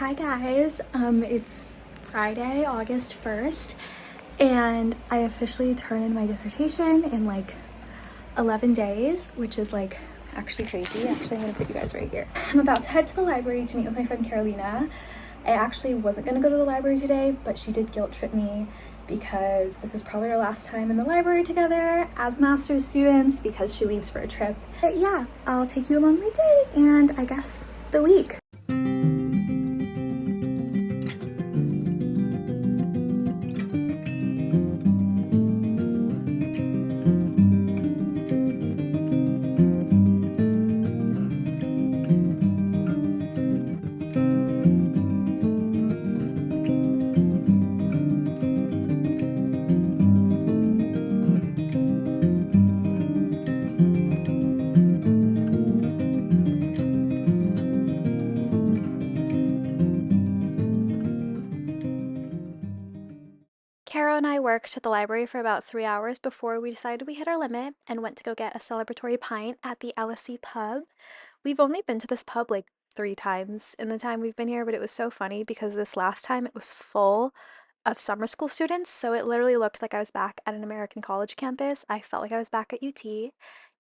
Hi guys, it's Friday, August 1st, and I officially turned in my dissertation in like 11 days, which is like actually crazy. Actually, I'm gonna put you guys right here. I'm about to head to the library to meet with my friend Carolina. I actually wasn't gonna go to the library today, but she did guilt trip me because this is probably our last time in the library together as master's students because she leaves for a trip. But yeah, I'll take you along my day and I guess the week. Caro and I worked at the library for about 3 hours before we decided we hit our limit and went to go get a celebratory pint at the LSE pub. We've only been to this pub like 3 times in the time we've been here, but it was so funny because this last time it was full of summer school students, so it literally looked like I was back at an American college campus. I felt like I was back at UT,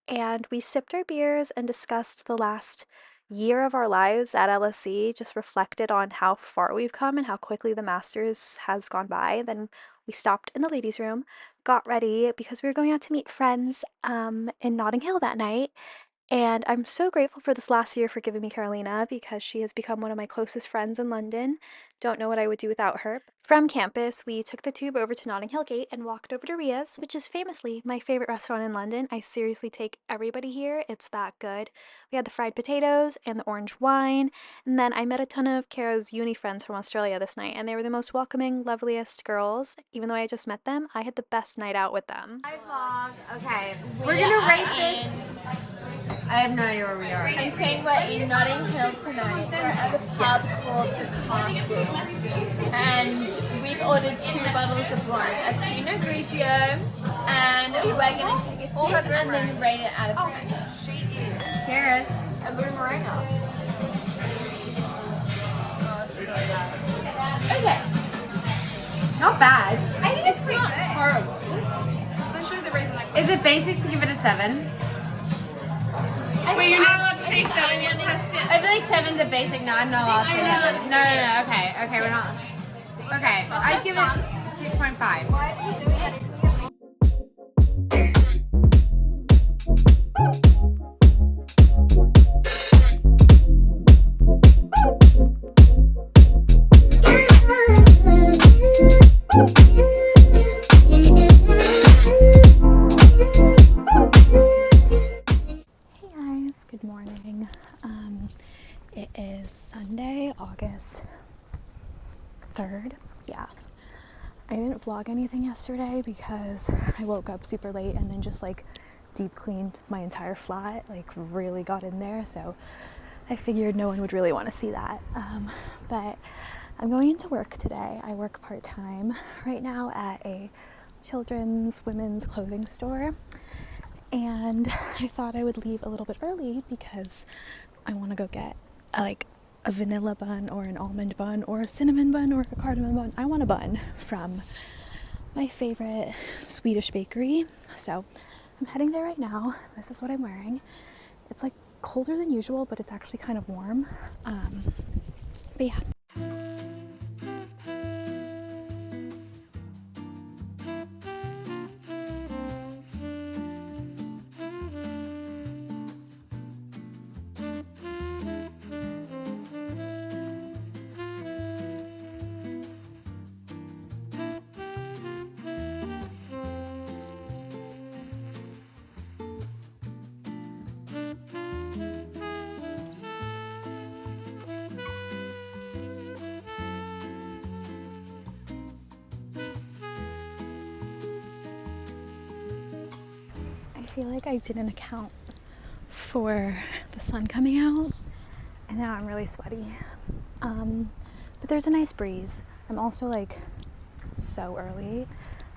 and we sipped our beers and discussed the last year of our lives at LSE, just reflected on how far we've come and how quickly the master's has gone by. Then we stopped in the ladies' room, got ready because we were going out to meet friends in Notting Hill that night. And I'm so grateful for this last year for giving me Carolina because she has become one of my closest friends in London. Don't know what I would do without her. From campus, we took the tube over to Notting Hill Gate and walked over to Ria's, which is famously my favorite restaurant in London. I seriously take everybody here. It's that good. We had the fried potatoes and the orange wine, and then I met a ton of Caro's uni friends from Australia this night, and they were the most welcoming, loveliest girls. Even though I just met them, I had the best night out with them. Hi vlog. Okay, we're gonna rate this. I have no idea where we are. I'm saying we're in Notting Hill tonight. We're at the pub called the Castle. And we've ordered 2 bottles of wine, a Pinot Grigio, and we're going to take a sip and then rate it out of 10. Cheers. A boomerang. Okay. Not bad. I think it's not horrible. Especially the reason Is it basic to give it a 7? Wait, you're not allowed to say 7. I feel like 7's a basic. No, I'm not allowed to say 7. No. Okay, we're not. Okay, I'd give it 6.5. Good morning. It is Sunday, August 3rd. Yeah. I didn't vlog anything yesterday because I woke up super late and then just like deep cleaned my entire flat, like really got in there, so I figured no one would really want to see that. But I'm going into work today. I work part-time right now at a children's women's clothing store. And I thought I would leave a little bit early because I want to go get like a vanilla bun or an almond bun or a cinnamon bun or a cardamom bun. I want a bun from my favorite Swedish bakery. So I'm heading there right now. This is what I'm wearing. It's like colder than usual, but it's actually kind of warm. But yeah. I feel like I didn't account for the sun coming out and now I'm really sweaty. But there's a nice breeze. I'm also like so early,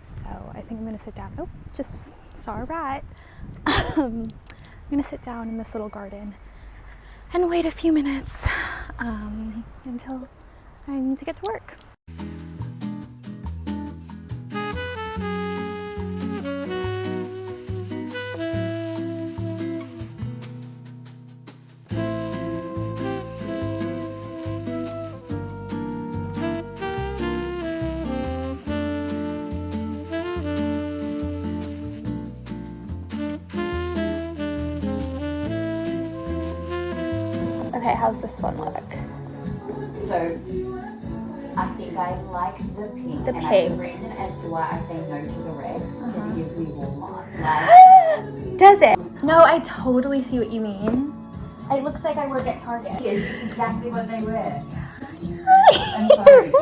so I think I'm gonna sit down. Oh, just saw a rat. I'm gonna sit down in this little garden and wait a few minutes until I need to get to work. Okay, how's this one look? So I think I like the pink. The and pink. The reason as to why I say no to the red because it gives me warm like, Does it? No, I totally see what you mean. It looks like I work at Target. it's exactly what they wear. I'm sorry.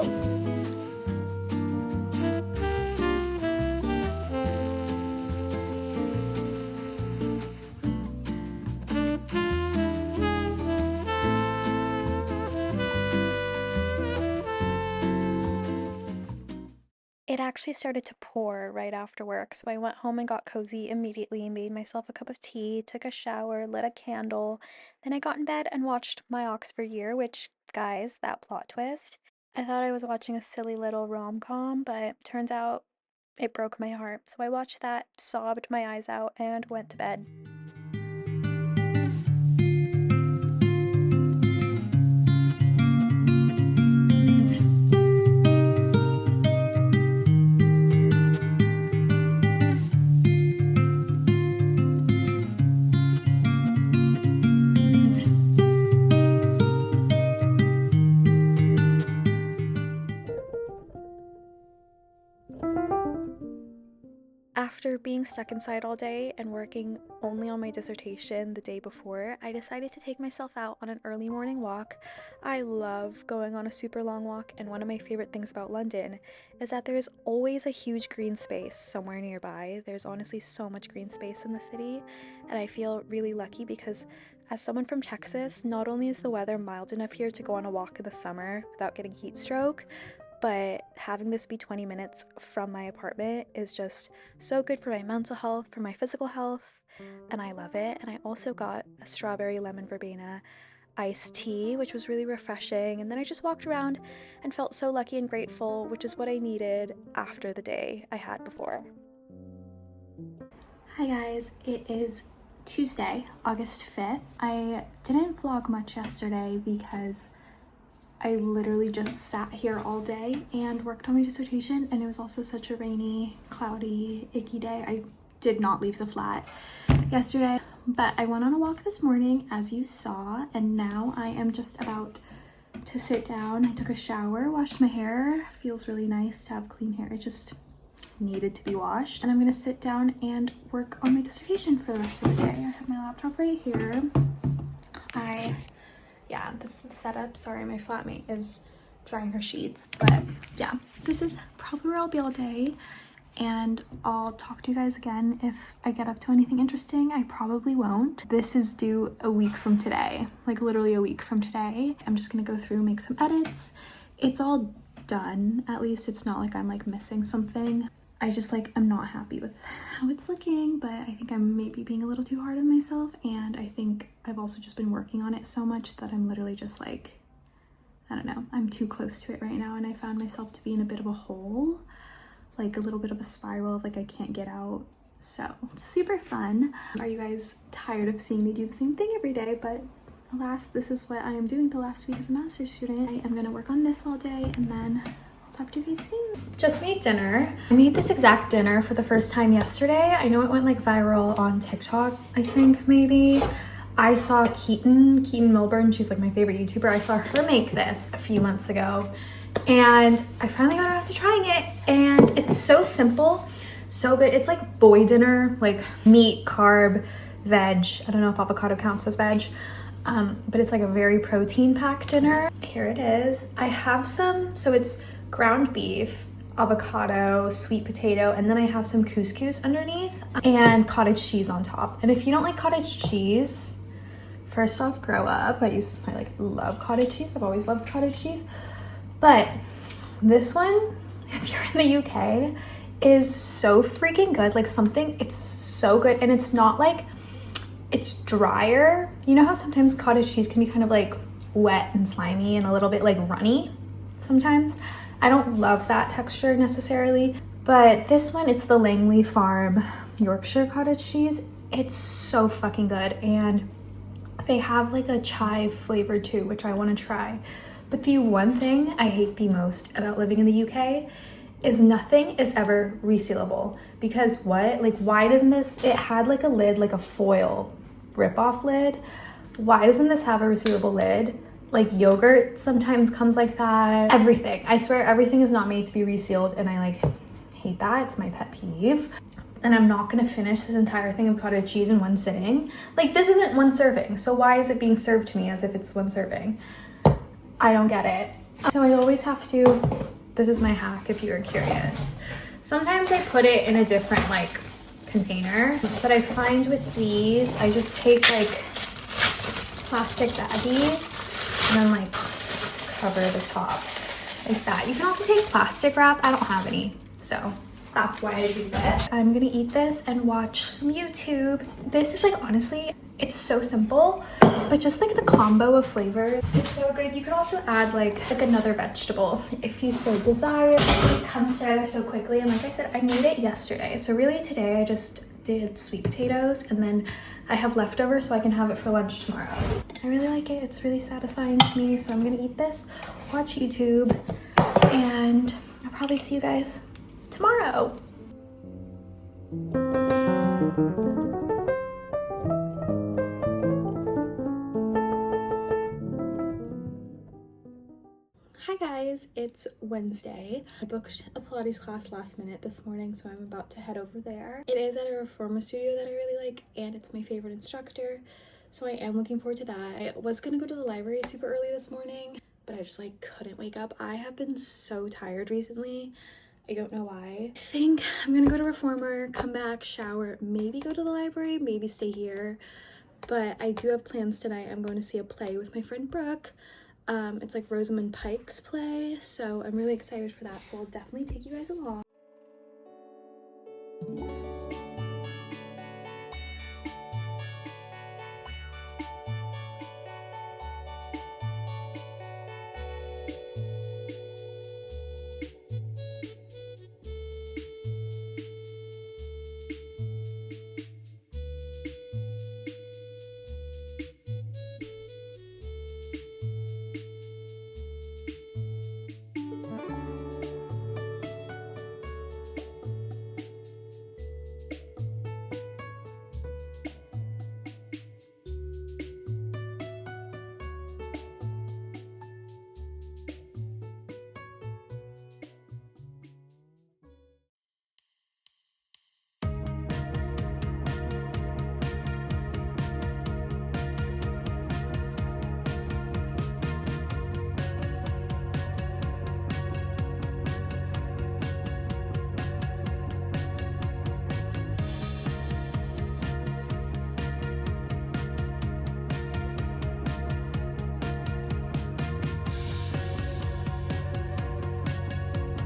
It actually started to pour right after work, so I went home and got cozy immediately, made myself a cup of tea, took a shower, lit a candle. Then I got in bed and watched My Oxford Year, which, guys, that plot twist. I thought I was watching a silly little rom-com, but turns out it broke my heart. So I watched that, sobbed my eyes out, and went to bed. After being stuck inside all day and working only on my dissertation the day before, I decided to take myself out on an early morning walk. I love going on a super long walk, and one of my favorite things about London is that there's always a huge green space somewhere nearby. There's honestly so much green space in the city, and I feel really lucky because as someone from Texas, not only is the weather mild enough here to go on a walk in the summer without getting heat stroke, but having this be 20 minutes from my apartment is just so good for my mental health, for my physical health, and I love it. And I also got a strawberry lemon verbena iced tea, which was really refreshing. And then I just walked around and felt so lucky and grateful, which is what I needed after the day I had before. Hi guys, it is Tuesday, August 5th. I didn't vlog much yesterday because I literally just sat here all day and worked on my dissertation, and it was also such a rainy, cloudy, icky day. I did not leave the flat yesterday, but I went on a walk this morning, as you saw, and now I am just about to sit down. I took a shower, washed my hair. Feels really nice to have clean hair. It just needed to be washed. And I'm gonna sit down and work on my dissertation for the rest of the day. I have my laptop right here. Yeah, this is the setup. Sorry, my flatmate is drying her sheets, but yeah, this is probably where I'll be all day, and I'll talk to you guys again if I get up to anything interesting. I probably won't. This is due a week from today, like literally a week from today. I'm just gonna go through, make some edits. It's all done. At least it's not like I'm like missing something. I just like I'm not happy with how it's looking, but I think I'm maybe being a little too hard on myself, and I think I've also just been working on it so much that I'm literally just like, I don't know, I'm too close to it right now, and I found myself to be in a bit of a hole, like a little bit of a spiral of like I can't get out. So it's super fun. Are you guys tired of seeing me do the same thing every day? But alas, this is what I am doing the last week as a master's student. I am gonna work on this all day, and then talk to you guys soon. Just made dinner. I made this exact dinner for the first time yesterday. I know it went like viral on TikTok, I think maybe. I saw Keaton Milburn, she's like my favorite YouTuber. I saw her make this a few months ago, and I finally got around to trying it, and it's so simple, so good. It's like boy dinner, like meat, carb, veg. I don't know if avocado counts as veg. But it's like a very protein packed dinner. Here it is. I have some, so it's ground beef, avocado, sweet potato, and then I have some couscous underneath and cottage cheese on top. And if you don't like cottage cheese, first off, grow up. I love cottage cheese. I've always loved cottage cheese. But this one, if you're in the UK, is so freaking good. Like it's so good, and it's not like, it's drier. You know how sometimes cottage cheese can be kind of like wet and slimy and a little bit like runny? sometimes. I don't love that texture necessarily, but this one, it's the Langley Farm Yorkshire cottage cheese. It's so fucking good, and they have like a chive flavor too, which I want to try. But the one thing I hate the most about living in the UK is nothing is ever resealable. Because what? Like, why doesn't this, it had like a lid, like a foil rip-off lid. Why doesn't this have a resealable lid? Like yogurt sometimes comes like that. Everything. I swear everything is not made to be resealed, and I like hate that. It's my pet peeve. And I'm not gonna finish this entire thing of cottage cheese in one sitting. Like, this isn't one serving, so why is it being served to me as if it's one serving? I don't get it. So I always have to, this is my hack if you're curious. Sometimes I put it in a different like container, but I find with these, I just take like plastic baggie and then like cover the top like that. You can also take plastic wrap. I don't have any, so that's why I do this. I'm gonna eat this and watch some YouTube. This is like, honestly, it's so simple, but just like the combo of flavors is so good. You can also add like another vegetable if you so desire. It comes together so quickly, and like I said, I made it yesterday, so really today I just did sweet potatoes, and then I have leftovers so I can have it for lunch tomorrow. I really like it. It's really satisfying to me, so I'm gonna eat this, watch YouTube, and I'll probably see you guys tomorrow. Hi guys, it's Wednesday. I booked a Pilates class last minute this morning, so I'm about to head over there. It is at a reformer studio that I really like, and it's my favorite instructor, so I am looking forward to that. I was gonna go to the library super early this morning, but I just like couldn't wake up. I have been so tired recently. I don't know why. I think I'm gonna go to reformer, come back, shower, maybe go to the library, maybe stay here. But I do have plans tonight. I'm going to see a play with my friend Brooke. It's like Rosamund Pike's play, so I'm really excited for that, so I'll definitely take you guys along.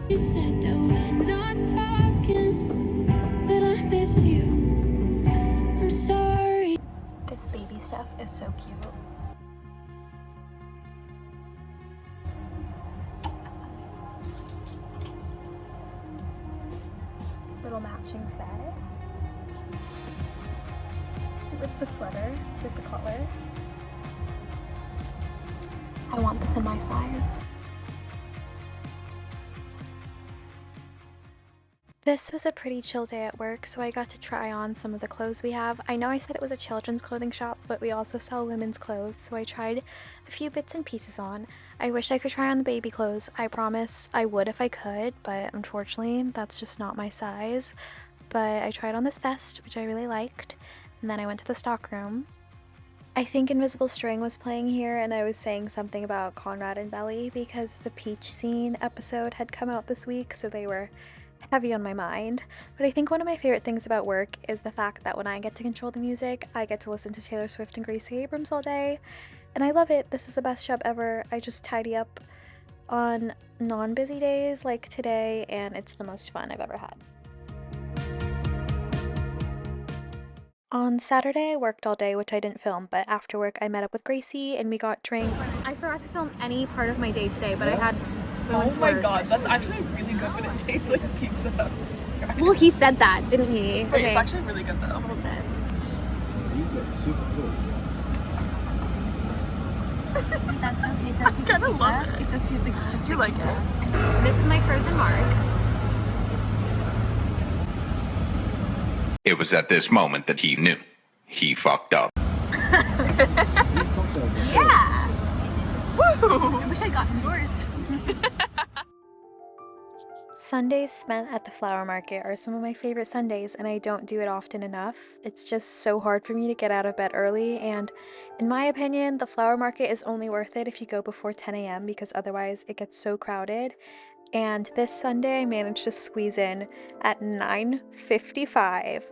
You said that we're not talking, but I miss you. I'm sorry. This baby stuff is so cute. Little matching set with the sweater, with the collar. I want this in my size. This was a pretty chill day at work, so I got to try on some of the clothes we have. I know I said it was a children's clothing shop, but we also sell women's clothes, so I tried a few bits and pieces on. I wish I could try on the baby clothes. I promise I would if I could, but unfortunately that's just not my size. But I tried on this vest, which I really liked, and then I went to the stock room. I think Invisible String was playing here, and I was saying something about Conrad and Belly because the Peach Scene episode had come out this week, so they were heavy on my mind. But I think one of my favorite things about work is the fact that when I get to control the music, I get to listen to Taylor Swift and Gracie Abrams all day, and I love it. This is the best job ever. I just tidy up on non-busy days like today, and it's the most fun I've ever had. On Saturday, I worked all day, which I didn't film, but after work I met up with Gracie and we got drinks. I forgot to film any part of my day today, but I had going to work. Oh my god, that's actually really good, but it tastes like pizza. Well, he said that, didn't he? Wait, it's actually really good though. Hold this. These look super cool. That's okay. It does taste like love pizza. It does taste like just You like it? This is my frozen mark. It was at this moment that he knew. He fucked up. Yeah. Woo! I wish I got yours. Sundays spent at the flower market are some of my favorite Sundays, and I don't do it often enough. It's just so hard for me to get out of bed early, and in my opinion, the flower market is only worth it if you go before 10 a.m. because otherwise it gets so crowded. And this Sunday I managed to squeeze in at 9:55,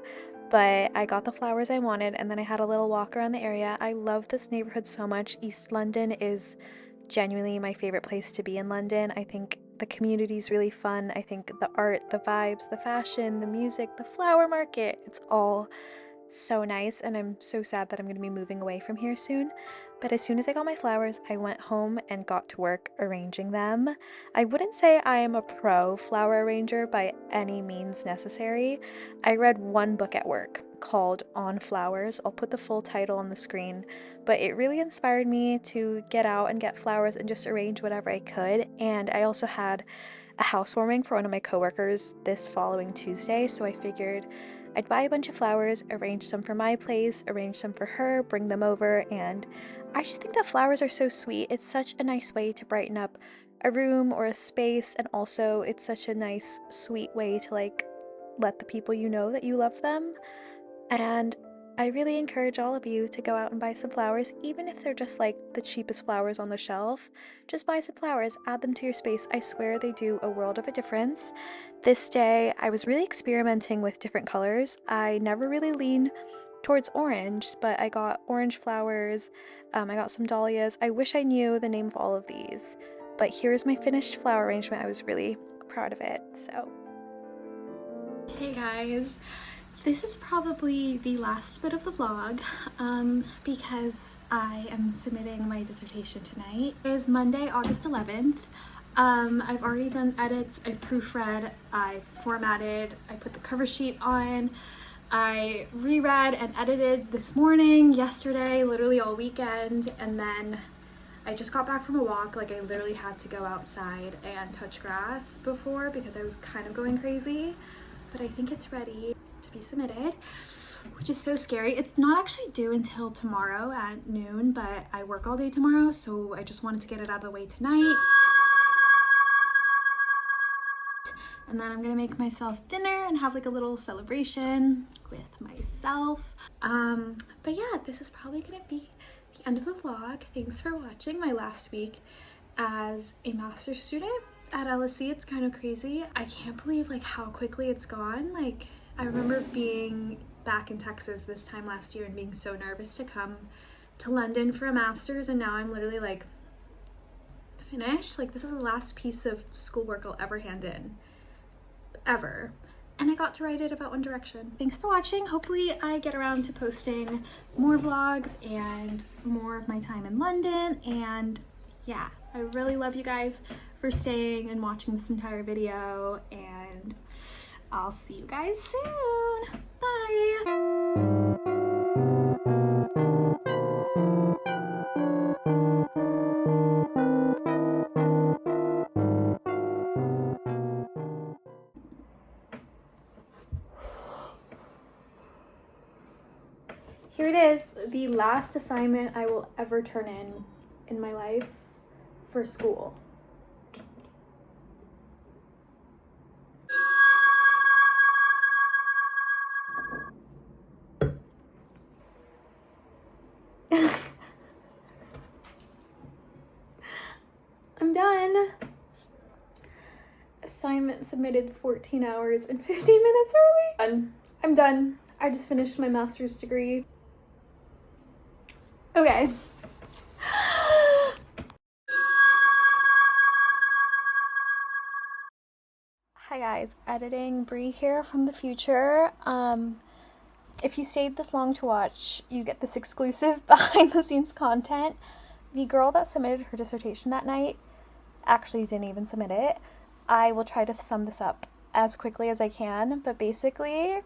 but I got the flowers I wanted, and then I had a little walk around the area. I love this neighborhood so much. East London is genuinely my favorite place to be in London. I think the community is really fun. I think the art, the vibes, the fashion, the music, the flower market, it's all so nice, and I'm so sad that I'm going to be moving away from here soon. But as soon as I got my flowers, I went home and got to work arranging them. I wouldn't say I am a pro flower arranger by any means necessary. I read one book at work called On Flowers. I'll put the full title on the screen, but it really inspired me to get out and get flowers and just arrange whatever I could. And I also had a housewarming for one of my coworkers this following Tuesday, so I figured I'd buy a bunch of flowers, arrange some for my place, arrange some for her, bring them over, and I just think that flowers are so sweet. It's such a nice way to brighten up a room or a space, and also it's such a nice, sweet way to like let the people you know that you love them. And I really encourage all of you to go out and buy some flowers, even if they're just like the cheapest flowers on the shelf. Just buy some flowers, add them to your space. I swear they do a world of a difference. This day, I was really experimenting with different colors. I never really lean towards orange, but I got orange flowers. I got some dahlias. I wish I knew the name of all of these, but here's my finished flower arrangement. I was really proud of it. So, hey guys. This is probably the last bit of the vlog because I am submitting my dissertation tonight. It is Monday, August 11th. I've already done edits, I've proofread, I've formatted, I put the cover sheet on, I reread and edited this morning, yesterday, literally all weekend, and then I just got back from a walk. Like, I literally had to go outside and touch grass before because I was kind of going crazy, but I think it's ready to be submitted, which is so scary. It's not actually due until tomorrow at noon, but I work all day tomorrow, so I just wanted to get it out of the way tonight. And then I'm gonna make myself dinner and have like a little celebration with myself. But yeah, this is probably gonna be the end of the vlog. Thanks for watching my last week as a master's student at LSE. It's kind of crazy. I can't believe like how quickly it's gone. Like, I remember being back in Texas this time last year and being so nervous to come to London for a master's, and now I'm literally like finished. Like, this is the last piece of schoolwork I'll ever hand in, ever. And I got to write it about One Direction. Thanks for watching. Hopefully I get around to posting more vlogs and more of my time in London. And yeah, I really love you guys for staying and watching this entire video, and I'll see you guys soon. Bye. Here it is, the last assignment I will ever turn in my life for school. I'm done. Assignment submitted 14 hours and 15 minutes early. I'm done. I just finished my master's degree. Okay. Hi guys, editing Bree here from the future. If you stayed this long to watch, you get this exclusive behind the scenes content. The girl that submitted her dissertation that night actually didn't even submit it. I will try to sum this up as quickly as I can, but basically,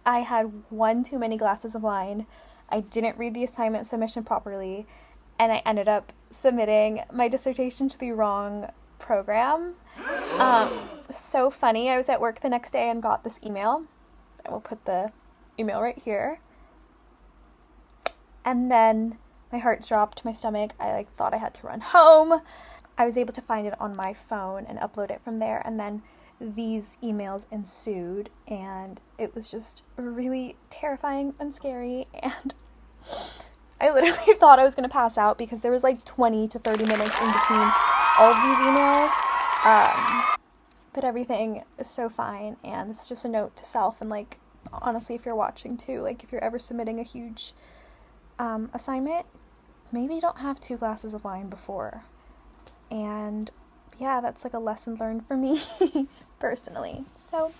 I had one too many glasses of wine. I didn't read the assignment submission properly, and I ended up submitting my dissertation to the wrong program. So funny. I was at work the next day and got this email. I will put the email right here. And then my heart dropped to my stomach. I thought I had to run home. I was able to find it on my phone and upload it from there, and then these emails ensued, and it was just really terrifying and scary, and I literally thought I was going to pass out because there was 20 to 30 minutes in between all of these emails, but everything is so fine, and it's just a note to self, and honestly, if you're watching too, if you're ever submitting a huge assignment, maybe you don't have 2 glasses of wine before. And yeah, that's a lesson learned for me personally. So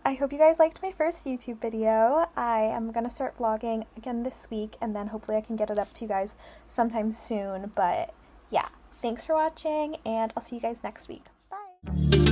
I hope you guys liked my first YouTube video. I am gonna start vlogging again this week, and then hopefully I can get it up to you guys sometime soon. But yeah, thanks for watching, and I'll see you guys next week. Bye.